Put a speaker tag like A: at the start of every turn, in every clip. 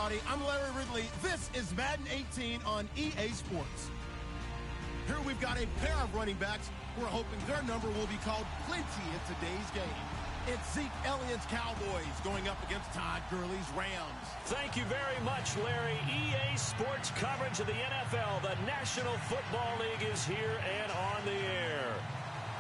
A: everybody. I'm Larry Ridley. This is Madden 18 on EA Sports. Here we've got a pair of running backs. We're hoping their number will be called plenty in today's game. It's Zeke Elliott's Cowboys going up against Todd Gurley's Rams.
B: Thank you very much, Larry. EA Sports coverage of the NFL. The National Football League is here and on the air.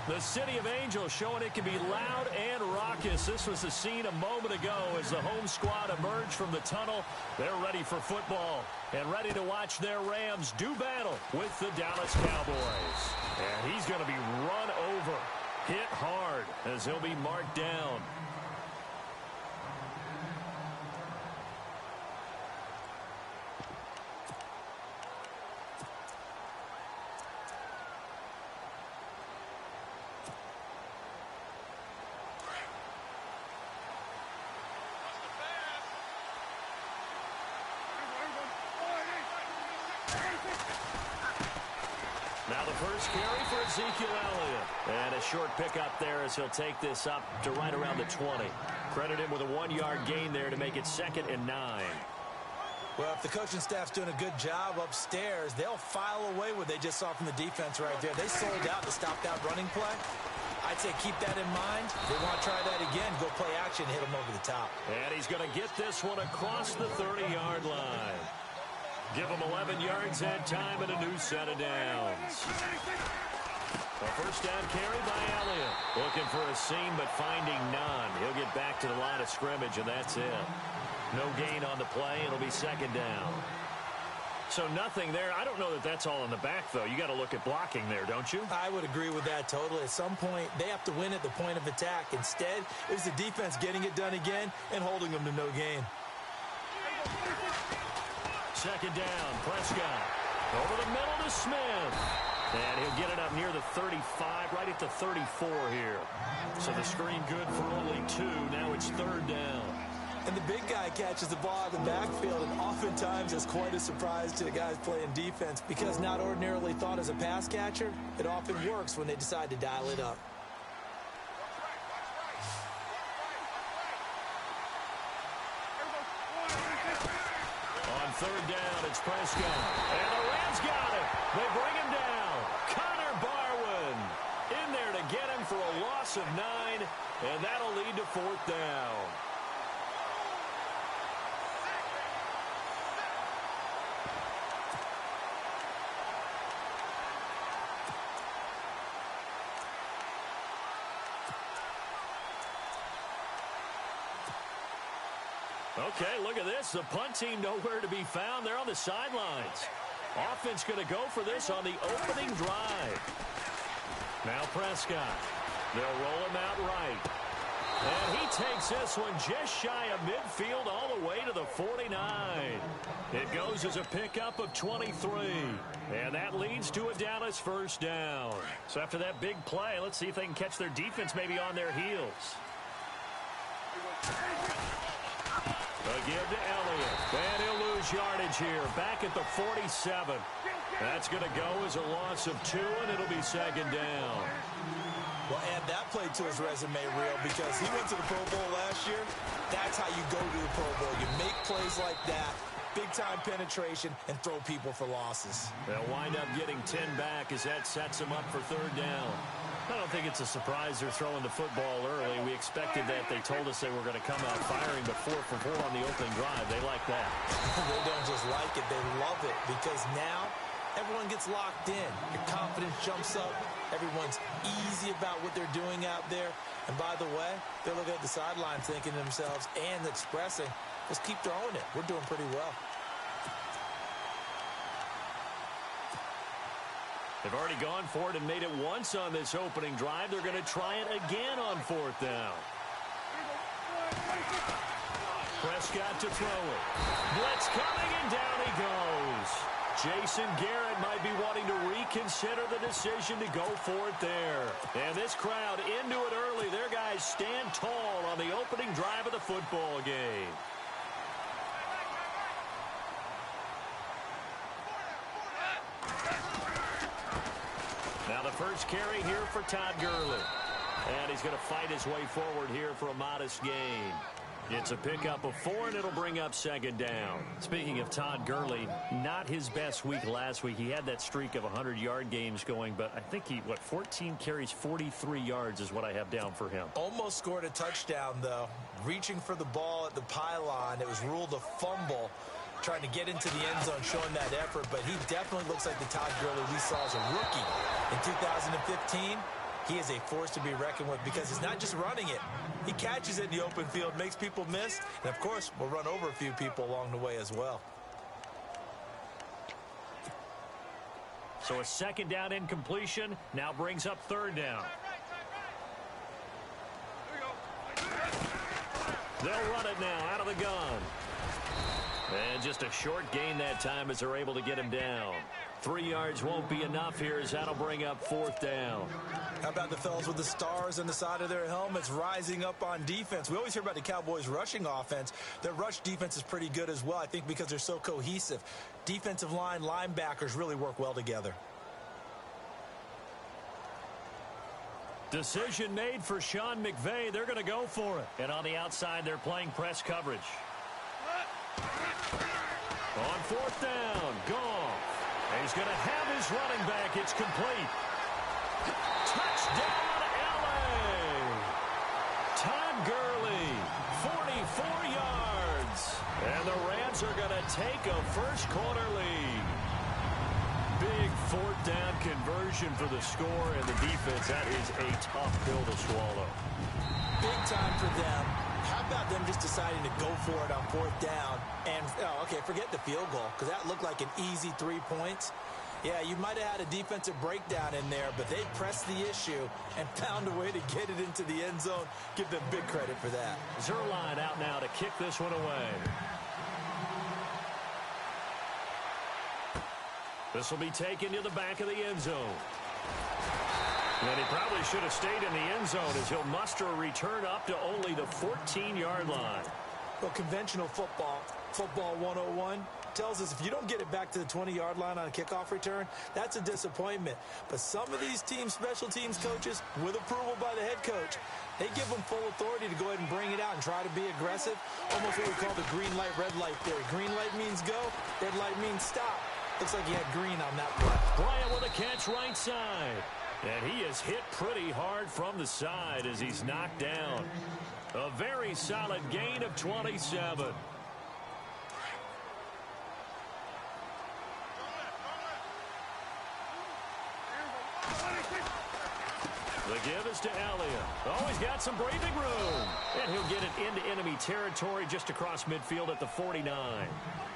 B: The City of Angels showing it can be loud and raucous. This was the scene a moment ago as the home squad emerged from the tunnel. They're ready for football and ready to watch their Rams do battle with the Dallas Cowboys. And he's going to be run over, hit hard as he'll be marked down. Now the first carry for Ezekiel Elliott. And a short pickup there as he'll take this up to right around the 20. Credit him with a 1-yard gain there to make it 2nd and 9.
C: Well, if the coaching staff's doing a good job upstairs, they'll file away what they just saw from the defense right there. They sold out to stop that running play. I'd say keep that in mind. They want to try that again, go play action, hit him over the top. And
B: he's going to get this one across the 30-yard line. Give him 11 yards that time and a new set of downs. A first down carry by Elliott. Looking for a seam, but finding none. He'll get back to the line of scrimmage, and that's it. No gain on the play. It'll be 2nd down. So nothing there. I don't know that that's all in the back, though. You got to look at blocking there, don't you?
C: I would agree with that totally. At some point, they have to win at the point of attack. Instead, it was the defense getting it done again and holding them to no gain.
B: 2nd down, Prescott. Over the middle to Smith. And he'll get it up near the 35, right at the 34 here. So the screen good for only 2. Now it's 3rd down.
C: And the big guy catches the ball in the backfield, and oftentimes it's quite a surprise to the guys playing defense because not ordinarily thought as a pass catcher, it often works when they decide to dial it up.
B: On 3rd down, it's Prescott. And the Rams got it. They bring him down. Connor Barwin in there to get him for a loss of 9, and that'll lead to 4th down. Okay, look at this. The punt team nowhere to be found. They're on the sidelines. Offense going to go for this on the opening drive. Now Prescott. They'll roll him out right. And he takes this one just shy of midfield all the way to the 49. It goes as a pickup of 23. And that leads to a Dallas first down. So after that big play, let's see if they can catch their defense maybe on their heels. A give to Elliott. And he'll lose yardage here. Back at the 47. That's going to go as a loss of 2, and it'll be 2nd down.
C: Well, add that play to his resume reel because he went to the Pro Bowl last year. That's how you go to the Pro Bowl. You make plays like that, big-time penetration, and throw people for losses.
B: They'll wind up getting 10 back as that sets them up for 3rd down. I don't think it's a surprise they're throwing the football early. We expected that. They told us they were going to come out firing, but 4 for 4 on the opening drive. They like that.
C: They don't just like it. They love it because now everyone gets locked in. Your confidence jumps up. Everyone's easy about what they're doing out there. And by the way, they're looking at the sideline thinking to themselves and expressing, just keep throwing it. We're doing pretty well.
B: They've already gone for it and made it once on this opening drive. They're going to try it again on 4th down. Prescott to throw it. Blitz coming, and down he goes. Jason Garrett might be wanting to reconsider the decision to go for it there. And this crowd into it early. Their guys stand tall on the opening drive of the football game. Now the first carry here for Todd Gurley. And he's going to fight his way forward here for a modest gain. It's a pickup of 4, and it'll bring up second down. Speaking of Todd Gurley, not his best week last week. He had that streak of 100-yard games going, but I think 14 carries, 43 yards is what I have down for him.
C: Almost scored a touchdown, though. Reaching for the ball at the pylon. It was ruled a fumble. Trying to get into the end zone, showing that effort, but he definitely looks like the Todd Gurley we saw as a rookie in 2015. He is a force to be reckoned with because he's not just running it. He catches it in the open field, makes people miss, and, of course, will run over a few people along the way as well.
B: So a second down incompletion now brings up third down. They'll run it now out of the gun. And just a short gain that time as they're able to get him down. 3 yards won't be enough here as that'll bring up fourth down.
C: How about the fellas with the stars on the side of their helmets rising up on defense? We always hear about the Cowboys' rushing offense. Their rush defense is pretty good as well, I think, because they're so cohesive. Defensive line, linebackers really work well together.
B: Decision made for Sean McVay. They're going to go for it. And on the outside, they're playing press coverage. On fourth down, Goff. He's going to have his running back. It's complete. Touchdown, L.A. Todd Gurley, 44 yards. And the Rams are going to take a first-quarter lead. Big fourth down conversion for the score, and the defense, that is a tough pill to swallow.
C: Big time for them. How about them just deciding to go for it on fourth down? And, okay, forget the field goal, because that looked like an easy 3 points. Yeah, you might have had a defensive breakdown in there, but they pressed the issue and found a way to get it into the end zone. Give them big credit for that.
B: Zerline out now to kick this one away. This will be taken to the back of the end zone. And he probably should have stayed in the end zone as he'll muster a return up to only the 14-yard line.
C: Well, conventional football 101, tells us if you don't get it back to the 20-yard line on a kickoff return, that's a disappointment. But some of these teams, special teams coaches, with approval by the head coach, they give them full authority to go ahead and bring it out and try to be aggressive. Almost what we call the green light, red light theory. Green light means go, red light means stop. Looks like he had green on that play.
B: Bryant with a catch right side. And he is hit pretty hard from the side as he's knocked down. A very solid gain of 27. The give is to Elliott. Oh, he's got some breathing room. And he'll get it into enemy territory just across midfield at the 49.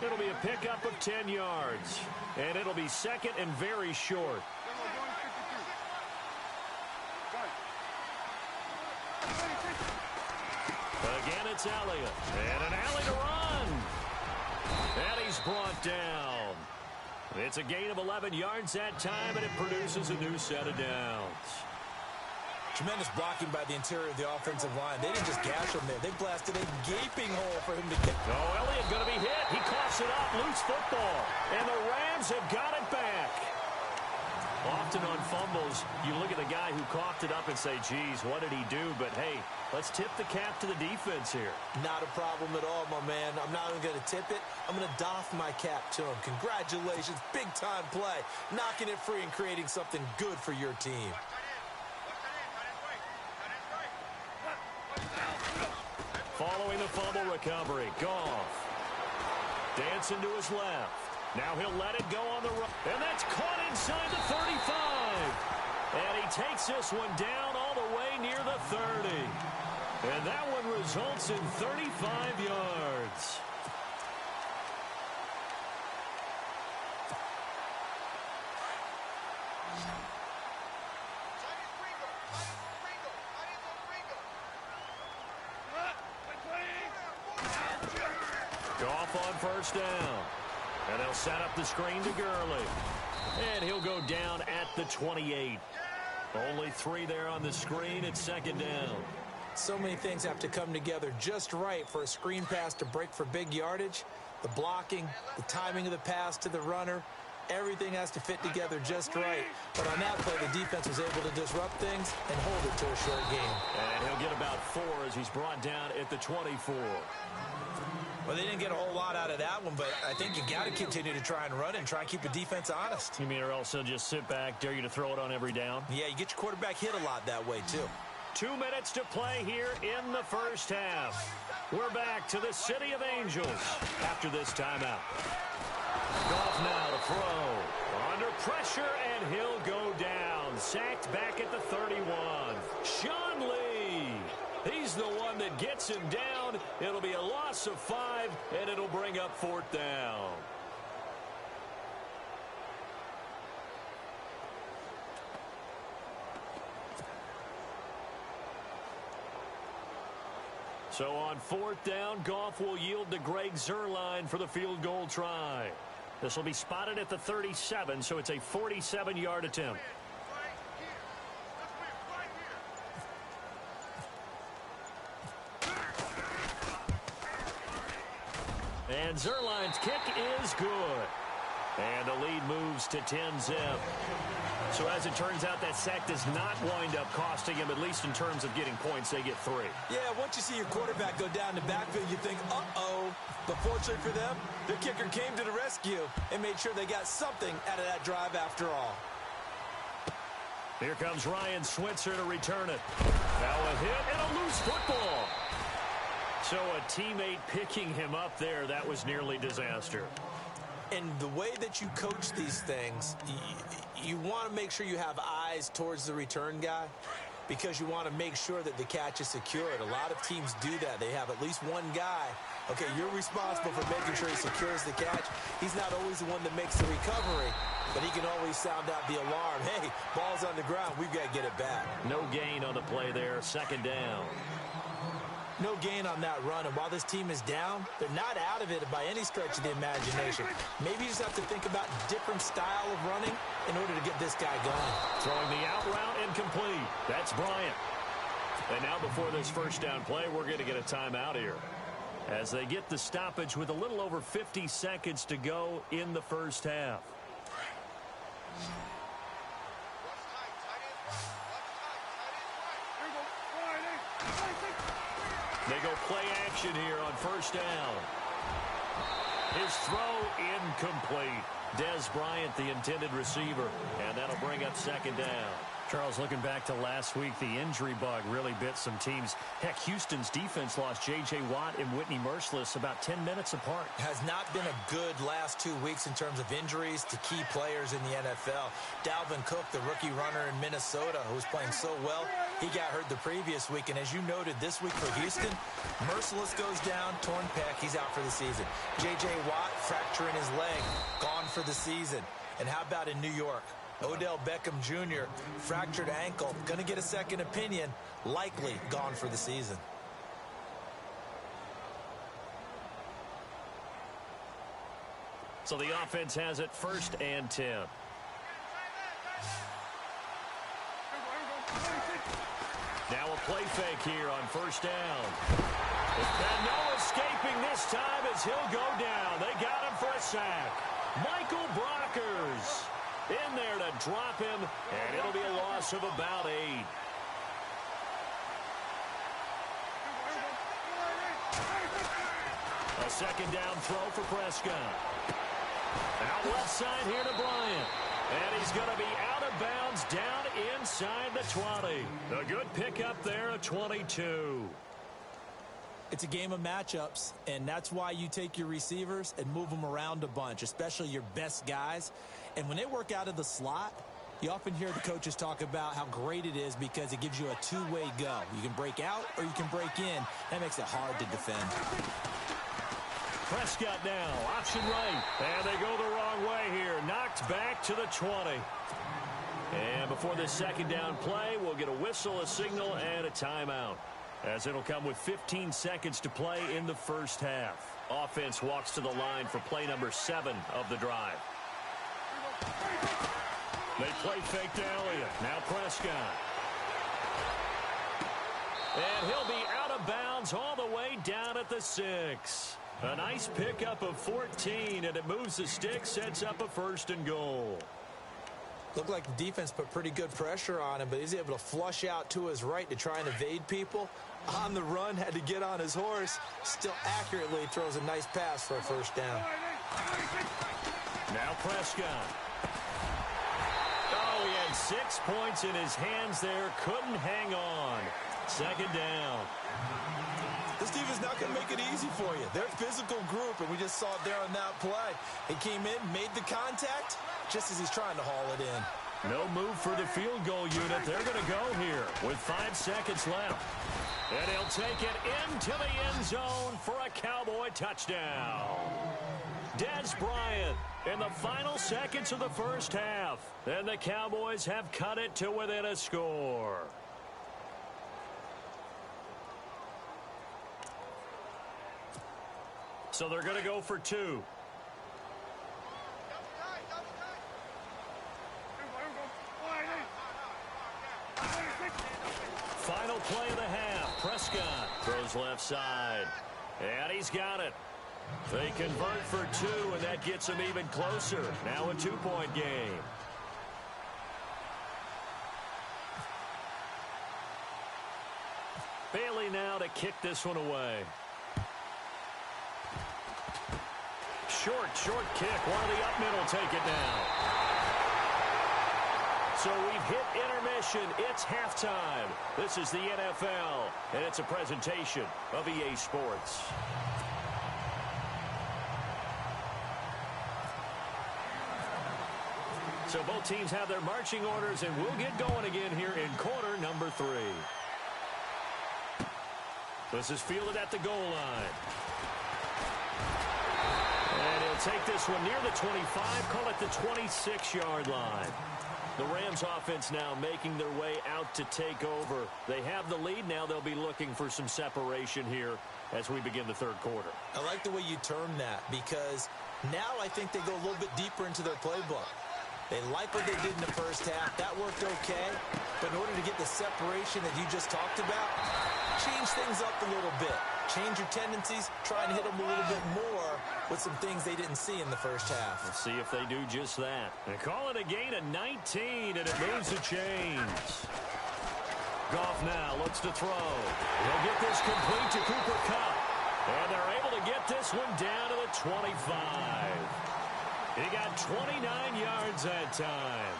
B: It'll be a pickup of 10 yards. And it'll be second and very short. Again, it's Elliott. And an alley to run. And he's brought down. It's a gain of 11 yards that time, and it produces a new set of downs.
C: Tremendous blocking by the interior of the offensive line. They didn't just gash him there. They blasted a gaping hole for him to kick.
B: Oh, Elliott going to be hit. He coughs it up. Loose football. And the Rams have got it back. Often on fumbles, you look at the guy who coughed it up and say, geez, what did he do? But, hey, let's tip the cap to the defense here.
C: Not a problem at all, my man. I'm not even going to tip it. I'm going to doff my cap to him. Congratulations. Big-time play. Knocking it free and creating something good for your team.
B: Following the fumble recovery, Goff dancing to his left. Now he'll let it go on the run. And that's caught inside the 35. And he takes this one down all the way near the 30. And that one results in 35 yards. Goff on first down. And they'll set up the screen to Gurley. And he'll go down at the 28. Only 3 there on the screen. It's second down.
C: So many things have to come together just right for a screen pass to break for big yardage. The blocking, the timing of the pass to the runner, Everything has to fit together just right. But on that play, the defense was able to disrupt things and hold it to a short game.
B: And he'll get about 4 as he's brought down at the 24.
C: Well, they didn't get a whole lot out of that one, but I think you got to continue to try and run it and try and keep the defense honest.
B: You mean or else he'll just sit back, dare you to throw it on every down?
C: Yeah, you get your quarterback hit a lot that way, too.
B: 2 minutes to play here in the first half. We're back to the City of Angels after this timeout. Goff now to throw. Under pressure, and he'll go down. Sacked back at the 31. Sean Lee. He's the one that gets him down. It'll be a loss of 5, and it'll bring up 4th down. So on 4th down, Goff will yield to Greg Zuerlein for the field goal try. This will be spotted at the 37, so it's a 47-yard attempt. And Zuerlein's kick is good. And the lead moves to 10-zip. So as it turns out, that sack does not wind up costing him, at least in terms of getting points. They get 3.
C: Yeah, once you see your quarterback go down the backfield, you think, uh-oh. But fortunately for them, their kicker came to the rescue and made sure they got something out of that drive after all.
B: Here comes Ryan Switzer to return it. Now a hit and a loose football. So a teammate picking him up there, that was nearly disaster.
C: And the way that you coach these things, you want to make sure you have eyes towards the return guy because you want to make sure that the catch is secured. A lot of teams do that. They have at least one guy. Okay, you're responsible for making sure he secures the catch. He's not always the one that makes the recovery, but he can always sound out the alarm. Hey, ball's on the ground. We've got to get it back.
B: No gain on the play there. 2nd down.
C: No gain on that run, and while this team is down, they're not out of it by any stretch of the imagination. Maybe you just have to think about different style of running in order to get this guy going.
B: Throwing the out route incomplete. That's Bryant. And now before this first down play, we're going to get a timeout here as they get the stoppage with a little over 50 seconds to go in the first half. They go play action here on 1st down. His throw incomplete. Dez Bryant, the intended receiver, and that'll bring up 2nd down. Charles, looking back to last week, the injury bug really bit some teams. Heck, Houston's defense lost J.J. Watt and Whitney Merciless about 10 minutes apart.
C: Has not been a good last 2 weeks in terms of injuries to key players in the NFL. Dalvin Cook, the rookie runner in Minnesota, who was playing so well, he got hurt the previous week. And as you noted, this week for Houston, Merciless goes down, torn pec, he's out for the season. J.J. Watt, fracture in his leg, gone for the season. And how about in New York? Odell Beckham Jr., fractured ankle, going to get a second opinion, likely gone for the season.
B: So the offense has it 1st and 10. Now a play fake here on 1st down. And no escaping this time as he'll go down. They got him for a sack. Michael Brockers in there to drop him, and it'll be a loss of about 8. A 2nd down throw for Prescott. Out left side here to Bryant. And he's going to be out of bounds down inside the 20. A good pickup there at 22.
C: It's a game of matchups, and that's why you take your receivers and move them around a bunch, especially your best guys. And when they work out of the slot, you often hear the coaches talk about how great it is because it gives you a two-way go. You can break out or you can break in. That makes it hard to defend.
B: Prescott now, option right, and they go the wrong way here. Knocked back to the 20. And before this 2nd down play, we'll get a whistle, a signal, and a timeout, as it'll come with 15 seconds to play in the first half. Offense walks to the line for play number 7 of the drive. They play fake to Elliott. Now Prescott. And he'll be out of bounds all the way down at the 6. A nice pickup of 14, and it moves the stick, sets up a 1st and goal.
C: Looked like the defense put pretty good pressure on him, but he's able to flush out to his right to try and evade people. On the run, had to get on his horse. Still accurately throws a nice pass for a 1st down.
B: Now Prescott. Oh, he had 6 points in his hands there. Couldn't hang on. 2nd down.
C: This team is not going to make it easy for you. They're a physical group, and we just saw it there on that play. He came in, made the contact, just as he's trying to haul it in.
B: No move for the field goal unit. They're going to go here with 5 seconds left. And he'll take it into the end zone for a Cowboy touchdown. Dez Bryant in the final seconds of the 1st half. And the Cowboys have cut it to within a score. So they're going to go for 2. Final play of the half. Prescott throws left side. And he's got it. They convert for 2, and that gets them even closer. Now a 2-point game. Bailey now to kick this one away. Short kick. One of the up middle take it down. So we've hit intermission. It's halftime. This is the NFL, and it's a presentation of EA Sports. So both teams have their marching orders, and we'll get going again here in quarter number 3. This is fielded at the goal line. And he'll take this one near the 25, call it the 26-yard line. The Rams offense now making their way out to take over. They have the lead. Now they'll be looking for some separation here as we begin the 3rd quarter.
C: I like the way you term that, because now I think they go a little bit deeper into their playbook. They like what they did in the 1st half. That worked okay. But in order to get the separation that you just talked about, change things up a little bit. Change your tendencies. Try and hit them a little bit more with some things they didn't see in the 1st half.
B: Let's see if they do just that. They call it a gain of 19, and it moves the chains. Goff now looks to throw. He'll get this complete to Cooper Kupp. And they're able to get this one down to the 25. He got 29 yards that time.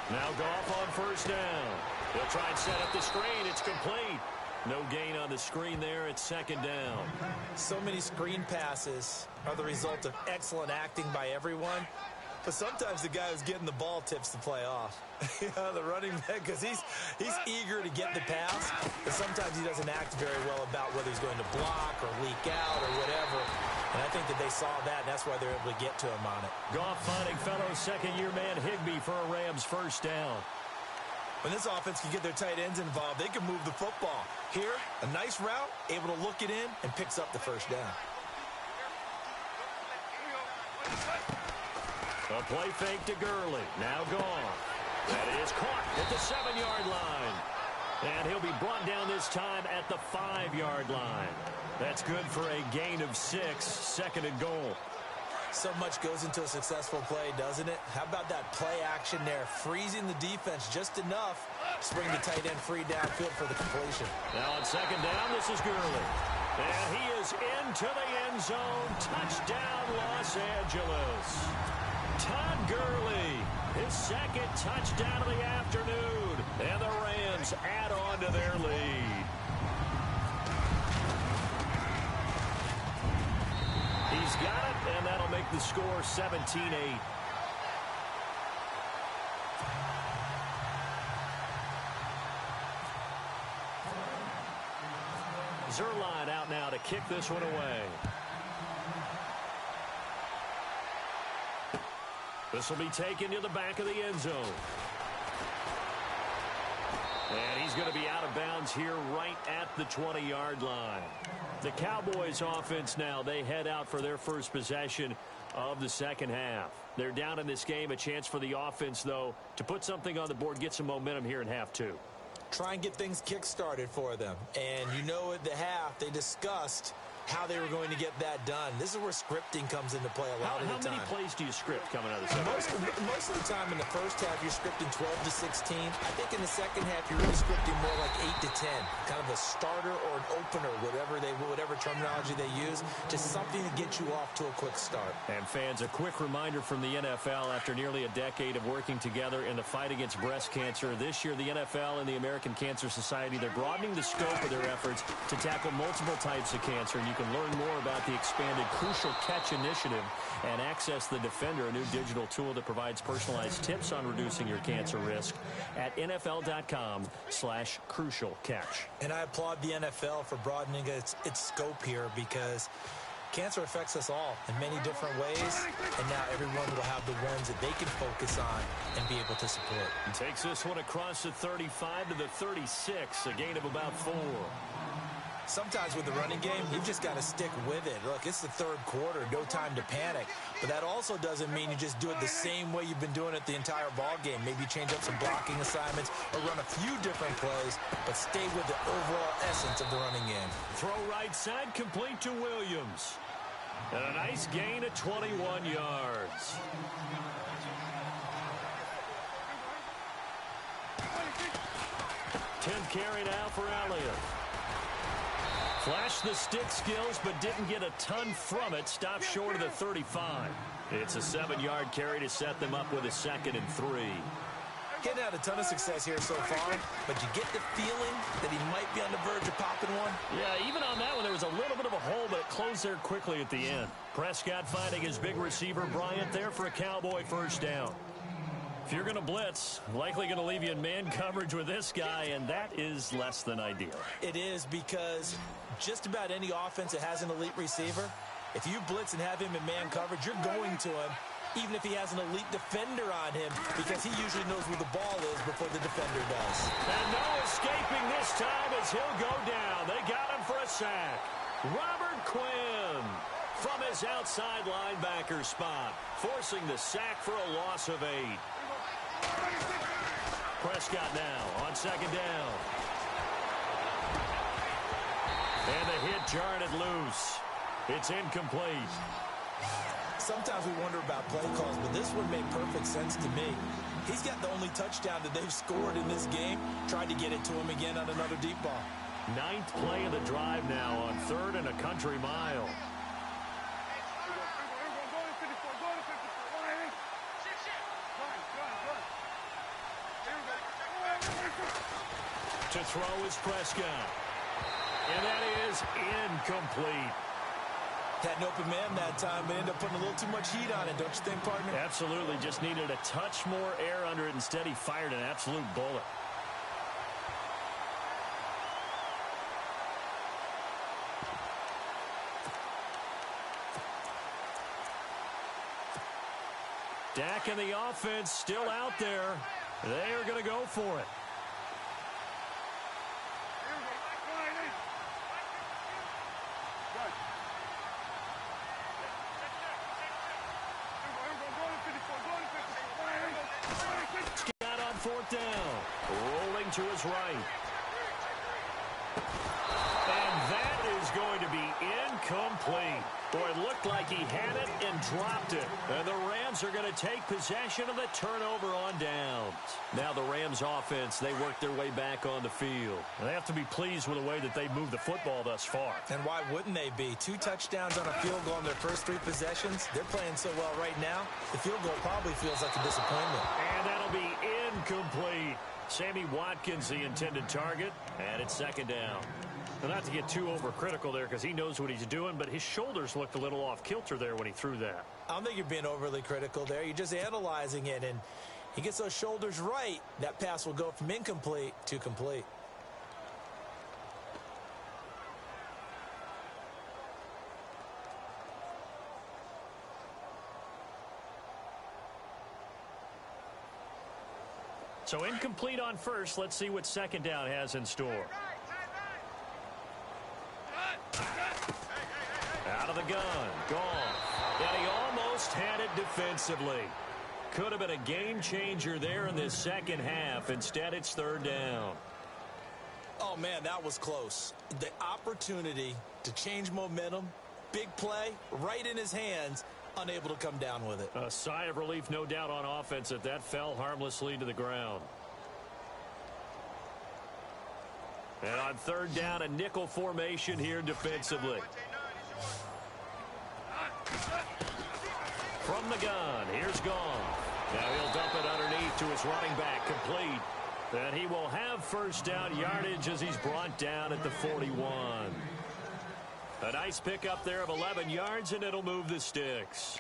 B: Now Goff on 1st down. He'll try and set up the screen. It's complete. No gain on the screen there. It's 2nd down.
C: So many screen passes are the result of excellent acting by everyone. But sometimes the guy who's getting the ball tips the play off. The running back, because he's eager to get the pass, but sometimes he doesn't act very well about whether he's going to block or leak out or whatever. And I think that they saw that, and that's why they're able to get to him on it.
B: Goff finding fellow 2nd-year man Higbee for a Rams 1st down.
C: When this offense can get their tight ends involved, they can move the football. Here, a nice route, able to look it in, and picks up the 1st down.
B: A play fake to Gurley. Now gone. That is caught at the 7-yard line. And he'll be brought down this time at the 5-yard line. That's good for a gain of 6, 2nd and goal.
C: So much goes into a successful play, doesn't it? How about that play action there? Freezing the defense just enough to bring the tight end free downfield for the completion.
B: Now on 2nd down, this is Gurley. And he is into the end zone. Touchdown, Los Angeles. Todd Gurley, his 2nd touchdown of the afternoon. And the Rams add on to their lead. He's got it, and that'll make the score 17-8. Zerline out now to kick this one away. This will be taken to the back of the end zone. And he's going to be out of bounds here right at the 20-yard line. The Cowboys offense now, they head out for their first possession of the second half. They're down in this game. A chance for the offense, though, to put something on the board, get some momentum here in half two.
C: Try and get things kick-started for them. And you know at the half, they discussed how they were going to get that done. This is where scripting comes into play a lot of the time.
B: How many plays do you script coming out of the second half?
C: Most of the time in the first half, you're scripting 12 to 16. I think in the second half, you're really scripting more like 8 to 10. Kind of a starter or an opener, whatever terminology they use. Just something to get you off to a quick start.
B: And fans, a quick reminder from the NFL, after nearly a decade of working together in the fight against breast cancer, this year the NFL and the American Cancer Society, they're broadening the scope of their efforts to tackle multiple types of cancer. And you can learn more about the expanded Crucial Catch initiative and access the Defender, a new digital tool that provides personalized tips on reducing your cancer risk at NFL.com/Crucial Catch.
C: And I applaud the NFL for broadening its scope here, because cancer affects us all in many different ways, and now everyone will have the ones that they can focus on and be able to support.
B: And takes this one across the 35 to the 36, a gain of about 4.
C: Sometimes with the running game, you've just got to stick with it. Look, it's the third quarter, no time to panic. But that also doesn't mean you just do it the same way you've been doing it the entire ball game. Maybe change up some blocking assignments or run a few different plays, but stay with the overall essence of the running game.
B: Throw right side, complete to Williams. And a nice gain of 21 yards. Tenth carry now for Elliott. Flashed the stick skills, but didn't get a ton from it. Stopped short of the 35. It's a 7-yard carry to set them up with a 2nd and 3.
C: Getting out a ton of success here so far, but you get the feeling that he might be on the verge of popping one.
B: Yeah, even on that one, there was a little bit of a hole, but it closed there quickly at the end. Prescott finding his big receiver, Bryant, there for a Cowboy first down. If you're going to blitz, likely going to leave you in man coverage with this guy, and that is less than ideal.
C: It is, because just about any offense that has an elite receiver, if you blitz and have him in man coverage, you're going to him, even if he has an elite defender on him, because he usually knows where the ball is before the defender does.
B: And no escaping this time as he'll go down. They got him for a sack. Robert Quinn from his outside linebacker spot, forcing the sack for a loss of 8. Prescott now on 2nd down. And the hit jarred it loose. It's incomplete.
C: Sometimes we wonder about play calls, but this one made perfect sense to me. He's got the only touchdown that they've scored in this game. Tried to get it to him again on another deep ball.
B: 9th play of the drive now on 3rd and a country mile. To throw is Prescott. And that is incomplete.
C: Had an open man that time, but ended up putting a little too much heat on it, don't you think, partner?
B: Absolutely. Just needed a touch more air under it. Instead, he fired an absolute bullet. Dak and the offense still out there. They are going to go for it. Scott on 4th down. Rolling to his right. And that is going to be incomplete. Boy, it looked like he had it and dropped it. And the Rams are going to take possession of the turnover on downs. Now the Rams offense, they work their way back on the field. And they have to be pleased with the way that they've moved the football thus far.
C: And why wouldn't they be? 2 touchdowns on a field goal in their first 3 possessions. They're playing so well right now, the field goal probably feels like a disappointment.
B: And that'll be incomplete. Sammy Watkins, the intended target, and it's 2nd down. Well, not to get too overcritical there, because he knows what he's doing, but his shoulders looked a little off kilter there when he threw that.
C: I don't think you're being overly critical there. You're just analyzing it, and he gets those shoulders right. That pass will go from incomplete to complete.
B: So incomplete on first. Let's see what 2nd down has in store. Out of the gun. Gone. And he almost almost had it defensively. Could have been a game changer there in this second half. Instead, it's third down.
C: Oh, man, that was close. The opportunity to change momentum, big play, right in his hands, unable to come down with it.
B: A sigh of relief, no doubt, on offense that fell harmlessly to the ground. And on third down, a nickel formation here defensively. From the gun, here's Goff. Now he'll dump it underneath to his running back, complete. And he will have first down yardage as he's brought down at the 41. A nice pickup there of 11 yards, and it'll move the sticks.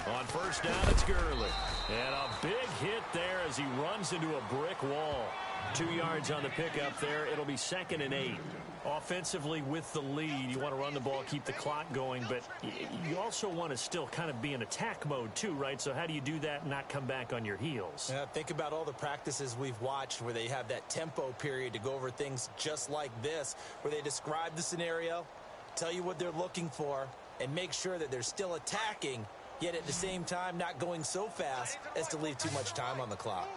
B: On first down, it's Gurley. And a big hit there as he runs into a brick wall. 2 yards on the pickup there. It'll be 2nd and 8. Offensively with the lead, you want to run the ball, keep the clock going, but you also want to still kind of be in attack mode too, right? So how do you do that and not come back on your heels?
C: Yeah, think about all the practices we've watched where they have that tempo period to go over things just like this, where they describe the scenario, tell you what they're looking for, and make sure that they're still attacking, yet at the same time not going so fast as to leave too much time on the clock.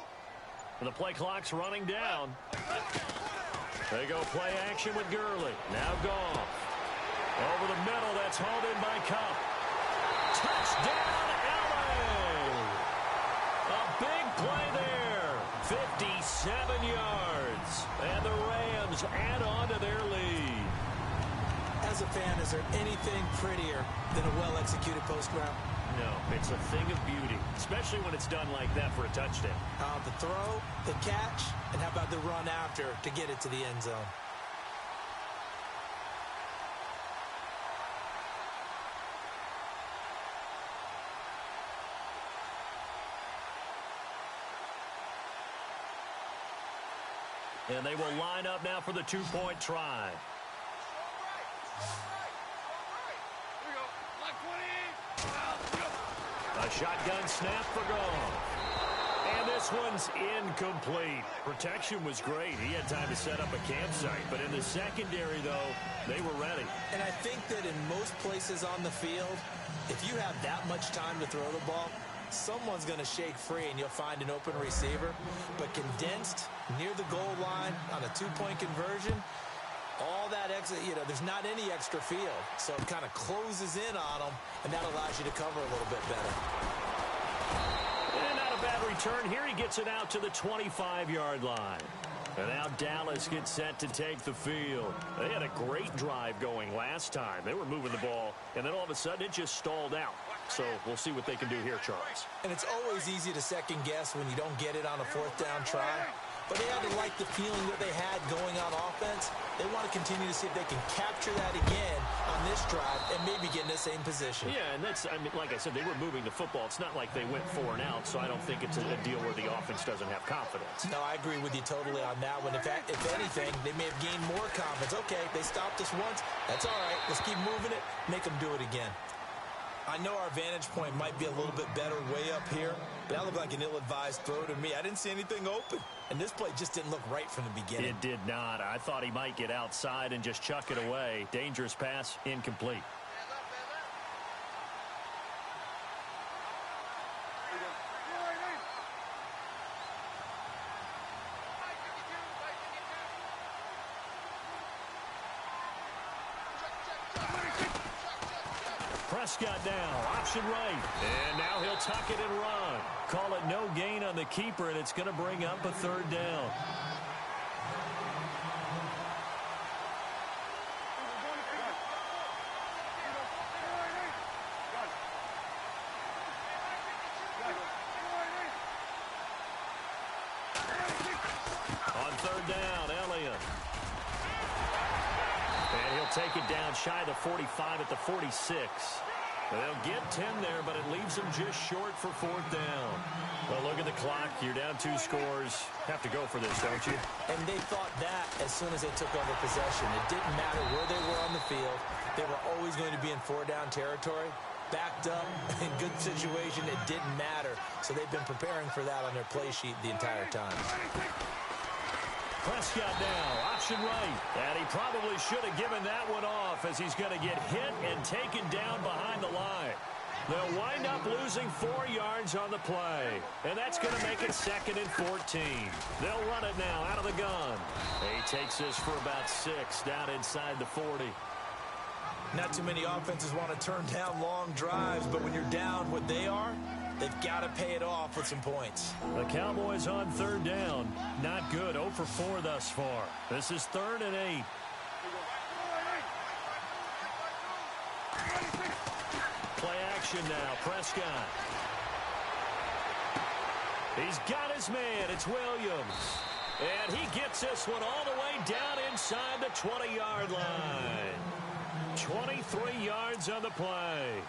B: The play clock's running down. They go play action with Gurley. Now Goff. Over the middle, that's hauled in by Cup. Touchdown, LA! A big play there. 57 yards. And the Rams add on to their lead.
C: As a fan, is there anything prettier than a well-executed post route?
B: No, it's a thing of beauty, especially when it's done like that for a touchdown.
C: The throw, the catch, and how about the run after to get it to the end zone?
B: And they will line up now for the two-point try. A shotgun snap for Goff. And this one's incomplete. Protection was great. He had time to set up a campsite. But in the secondary, though, they were ready.
C: And I think that in most places on the field, if you have that much time to throw the ball, someone's going to shake free and you'll find an open receiver. But condensed near the goal line on a two-point conversion, all that extra, there's not any extra field. So it kind of closes in on them, and that allows you to cover a little bit better.
B: And not a bad return. Here he gets it out to the 25-yard line. And now Dallas gets set to take the field. They had a great drive going last time. They were moving the ball, and then all of a sudden it just stalled out. So we'll see what they can do here, Charles.
C: And it's always easy to second guess when you don't get it on a fourth down try. But they had to like the feeling that they had going on offense. They want to continue to see if they can capture that again on this drive and maybe get in the same position.
B: Yeah, and that's, like I said, they were moving the football. It's not like they went 4 and out, so I don't think it's a deal where the offense doesn't have confidence.
C: No, I agree with you totally on that one. In fact, if anything, they may have gained more confidence. Okay, they stopped us once. That's all right. Let's keep moving it. Make them do it again. I know our vantage point might be a little bit better way up here, but that looked like an ill-advised throw to me. I didn't see anything open, and this play just didn't look right from the beginning.
B: It did not. I thought he might get outside and just chuck it away. Dangerous pass, incomplete. Prescott now, option right. And now he'll tuck it and run. Call it no gain on the keeper, and it's going to bring up a third down. On third down, Elliott. And he'll take it down shy of the 45 at the 46. They'll get 10 there, but it leaves them just short for fourth down. Well, look at the clock. You're down 2 scores. Have to go for this, don't you?
C: And they thought that as soon as they took over possession. It didn't matter where they were on the field. They were always going to be in 4-down territory. Backed up, in good situation, it didn't matter. So they've been preparing for that on their play sheet the entire time.
B: Prescott now, option right. And he probably should have given that one off as he's going to get hit and taken down behind the line. They'll wind up losing 4 yards on the play. And that's going to make it 2nd and 14. They'll run it now out of the gun. He takes this for about 6 down inside the 40.
C: Not too many offenses want to turn down long drives, but when you're down what they are, they've got to pay it off with some points.
B: The Cowboys on 3rd down. Not good. 0 for 4 thus far. This is 3rd and 8. Play action now. Prescott. He's got his man. It's Williams. And he gets this one all the way down inside the 20-yard line. 23 yards on the play.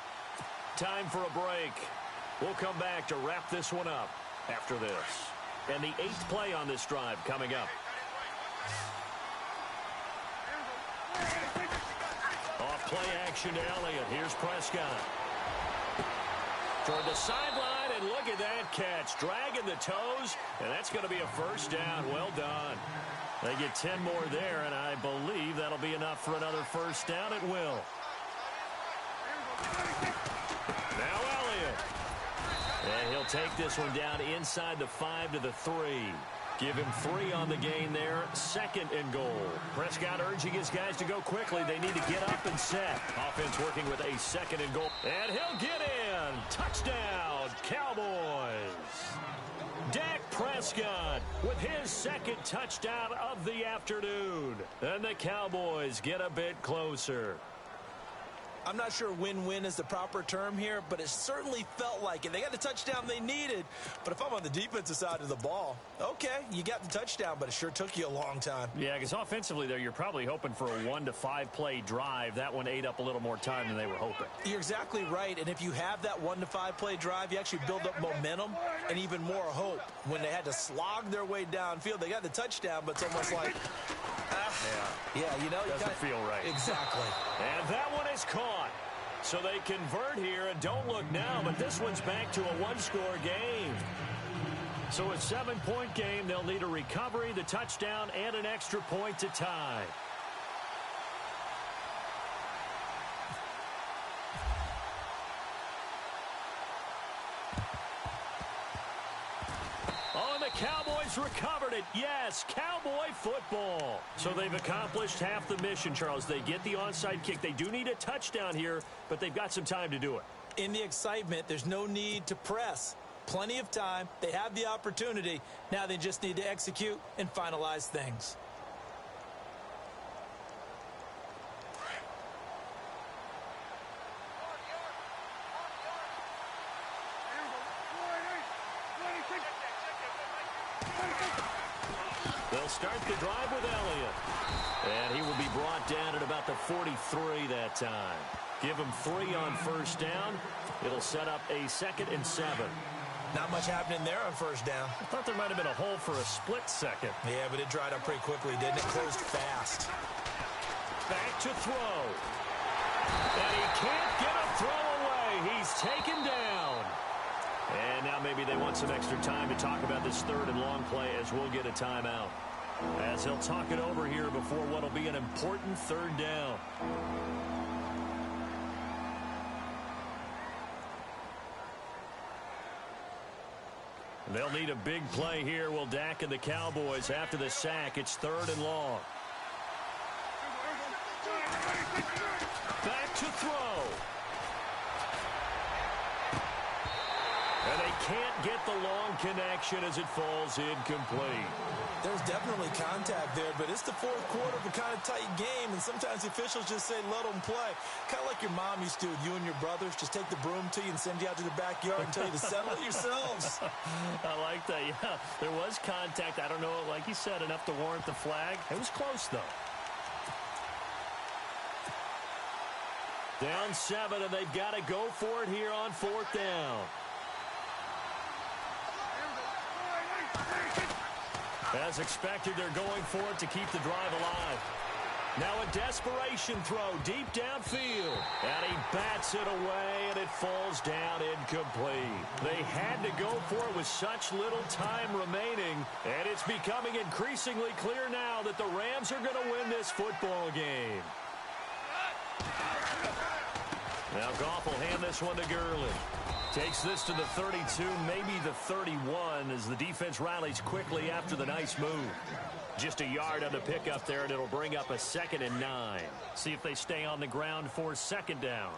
B: Time for a break. We'll come back to wrap this one up after this. And the 8th play on this drive coming up. Off play action to Elliott. Here's Prescott. Toward the sideline, and look at that catch. Dragging the toes, and that's going to be a first down. Well done. They get 10 more there, and I believe that'll be enough for another first down. It will. Now Elliott. And he'll take this one down inside the 5 to the 3. Give him 3 on the gain there. 2nd and goal. Prescott urging his guys to go quickly. They need to get up and set. Offense working with a 2nd and goal. And he'll get in. Touchdown, Cowboys. Dak Prescott with his 2nd touchdown of the afternoon. And the Cowboys get a bit closer.
C: I'm not sure win-win is the proper term here, but it certainly felt like it. They got the touchdown they needed, but if I'm on the defensive side of the ball, okay, you got the touchdown, but it sure took you a long time.
B: Yeah, because offensively there, you're probably hoping for a 1 to 5 play drive. That one ate up a little more time than they were hoping.
C: You're exactly right, and if you have that 1 to 5 play drive, you actually build up momentum and even more hope. When they had to slog their way downfield, they got the touchdown, but it's almost like, yeah, you know,
B: doesn't feel right.
C: Exactly.
B: And that one is caught. So they convert here, and don't look now, but this one's back to a 1-score game. So a 7-point game. They'll need a recovery, the touchdown, and an extra point to tie. Oh, and the Cowboys recovered it. Yes, Cowboy football. So they've accomplished half the mission, Charles. They get the onside kick. They do need a touchdown here, but they've got some time to do it.
C: In the excitement, there's no need to press. Plenty of time. They have the opportunity. Now they just need to execute and finalize things.
B: They'll start the drive with Elliott. And he will be brought down at about the 43 that time. Give him 3 on first down. It'll set up a 2nd and 7.
C: Not much happening there on first down.
B: I thought there might have been a hole for a split second.
C: Yeah, but it dried up pretty quickly, didn't it? Closed fast.
B: Back to throw. And he can't get a throw away. He's taken down. And now maybe they want some extra time to talk about this 3rd and long play as we'll get a timeout. As he'll talk it over here before what will be an important 3rd down. They'll need a big play here. Will Dak and the Cowboys after the sack. It's 3rd and long. Back to throw. And they can't get the long connection as it falls incomplete.
C: There's definitely contact there, but it's the 4th quarter of a kind of tight game, and sometimes the officials just say, let them play. Kind of like your mom used to with you and your brothers. Just take the broom to you and send you out to the backyard and tell you to settle it yourselves.
B: I like that, yeah. There was contact. I don't know, like you said, enough to warrant the flag. It was close, though. Down 7, and they've got to go for it here on 4th down. As expected, they're going for it to keep the drive alive. Now a desperation throw deep downfield. And he bats it away, and it falls down incomplete. They had to go for it with such little time remaining, and it's becoming increasingly clear now that the Rams are going to win this football game. Now Goff will hand this one to Gurley. Takes this to the 32, maybe the 31, as the defense rallies quickly after the nice move. Just a yard on the pickup there, and it'll bring up a 2nd and 9. See if they stay on the ground for 2nd down.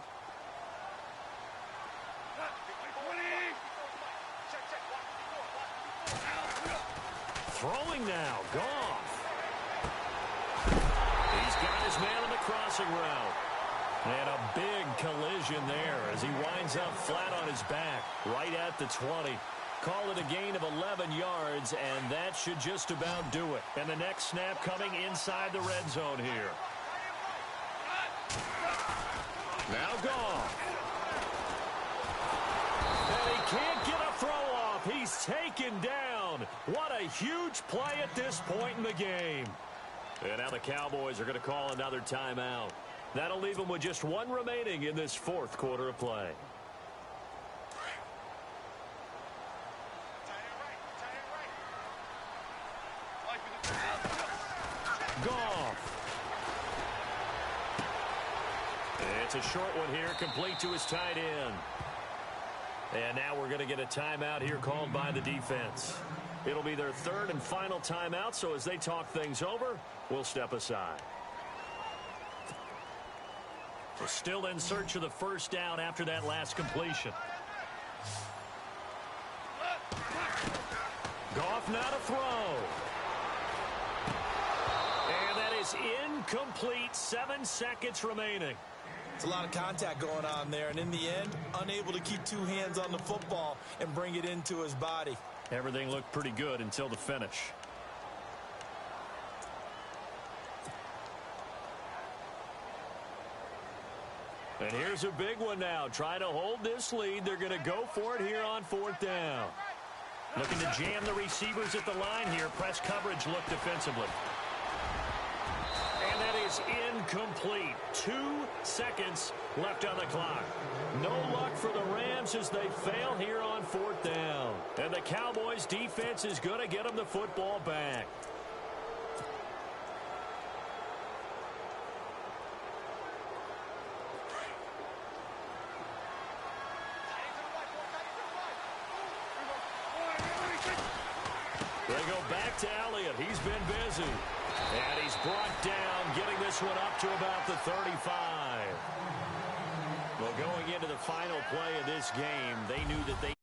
B: Throwing now, Goff. He's got his man on the crossing route. And a big collision there as he winds up flat on his back, right at the 20. Call it a gain of 11 yards, and that should just about do it. And the next snap coming inside the red zone here. Now Goff. And he can't get a throw off. He's taken down. What a huge play at this point in the game. And now the Cowboys are going to call another timeout. That'll leave them with just 1 remaining in this 4th quarter of play. Goff. It's a short one here, complete to his tight end. And now we're going to get a timeout here called by the defense. It'll be their 3rd and final timeout, so as they talk things over, we'll step aside. We're still in search of the 1st down after that last completion. Goff now to throw. And that is incomplete. 7 seconds remaining.
C: It's a lot of contact going on there, and in the end, unable to keep 2 hands on the football and bring it into his body.
B: Everything looked pretty good until the finish. And here's a big one now. Trying to hold this lead. They're going to go for it here on 4th down. Looking to jam the receivers at the line here. Press coverage look defensively. And that is incomplete. 2 seconds left on the clock. No luck for the Rams as they fail here on 4th down. And the Cowboys defense is going to get them the football back. They go back to Elliott. He's been busy. And he's brought down, getting this one up to about the 35. Well, going into the final play of this game, they knew that they